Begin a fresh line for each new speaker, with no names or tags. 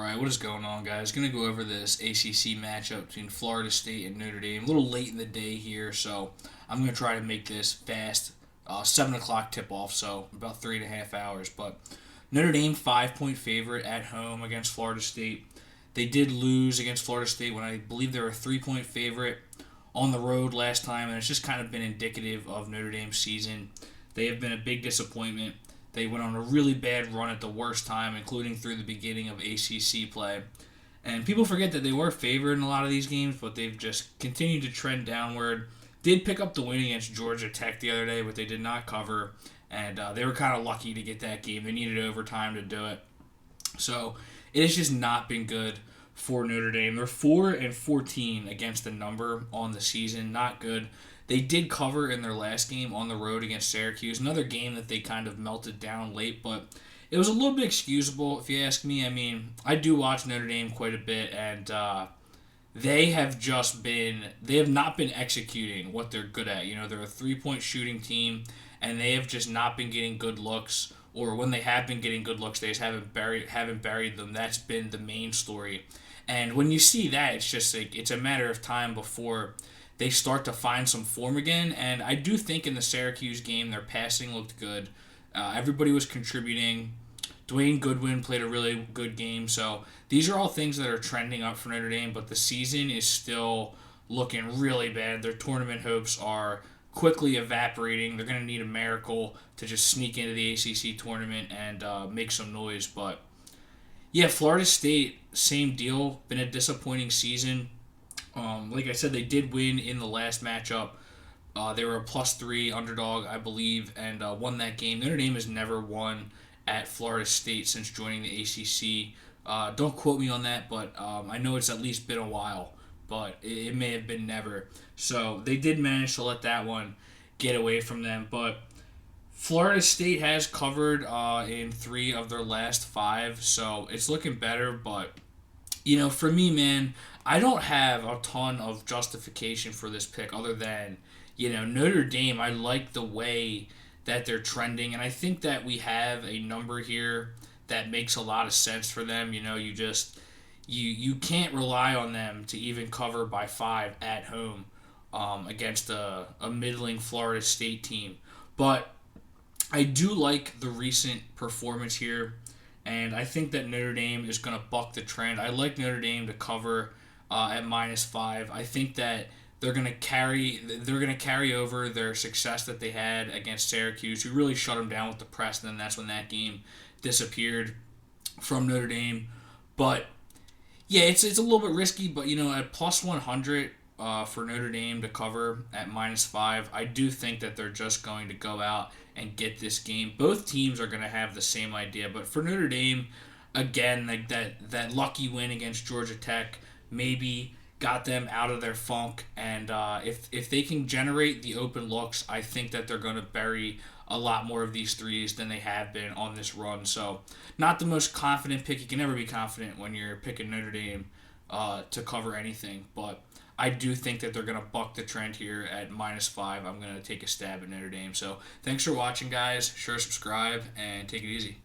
Alright, what is going on, guys? Going to go over this ACC matchup between Florida State and Notre Dame. A little late in the day here, so I'm going to try to make this fast. 7 o'clock tip off, so about 3.5 hours. But Notre Dame, 5-point favorite at home against Florida State. They did lose against Florida State when I believe they were a 3-point favorite on the road last time, and it's just kind of been indicative of Notre Dame's season. They have been a big disappointment. They went on a really bad run at the worst time, including through the beginning of ACC play. And people forget that they were favored in a lot of these games, but they've just continued to trend downward. Did pick up the win against Georgia Tech the other day, but they did not cover. And they were kind of lucky to get that game. They needed overtime to do it. So it has just not been good for Notre Dame. They're 4-14 against the number on the season. Not good. They did cover in their last game on the road against Syracuse. Another game that they kind of melted down late, but it was a little bit excusable if you ask me. I mean, I do watch Notre Dame quite a bit, and they have not been executing what they're good at. You know, they're a 3-point shooting team, and they have just not been getting good looks. Or when they have been getting good looks, they just haven't buried them. That's been the main story. And when you see that, it's just like it's a matter of time before they start to find some form again. And I do think in the Syracuse game, their passing looked good. Everybody was contributing. Dwayne Goodwin played a really good game. So these are all things that are trending up for Notre Dame, but the season is still looking really bad. Their tournament hopes are quickly evaporating. They're going to need a miracle to just sneak into the ACC tournament and make some noise. But yeah, Florida State, same deal. Been a disappointing season. Like I said, they did win in the last matchup. They were a +3 underdog, I believe, and won that game. Notre Dame has never won at Florida State since joining the ACC. Don't quote me on that, but I know it's at least been a while, but it may have been never. So they did manage to let that one get away from them. But Florida State has covered in 3 of their last 5, so it's looking better. But, you know, for me, man, I don't have a ton of justification for this pick other than, you know, Notre Dame. I like the way that they're trending, and I think that we have a number here that makes a lot of sense for them. You know, you can't rely on them to even cover by 5 at home against a middling Florida State team. But I do like the recent performance here, and I think that Notre Dame is going to buck the trend. I like Notre Dame to cover at -5. I think that they're going to carry over their success that they had against Syracuse, who really shut them down with the press, and then that's when that game disappeared from Notre Dame. But yeah, it's a little bit risky, but you know, at +100 for Notre Dame to cover at -5, I do think that they're just going to go out and get this game. Both teams are going to have the same idea, but for Notre Dame, again, like that lucky win against Georgia Tech maybe got them out of their funk, and if they can generate the open looks, I think that they're going to bury a lot more of these threes than they have been on this run. So not the most confident pick. You can never be confident when you're picking Notre Dame to cover anything, but I do think that they're going to buck the trend here at -5. I'm going to take a stab at Notre Dame. So thanks for watching, guys. Sure, subscribe, and take it easy.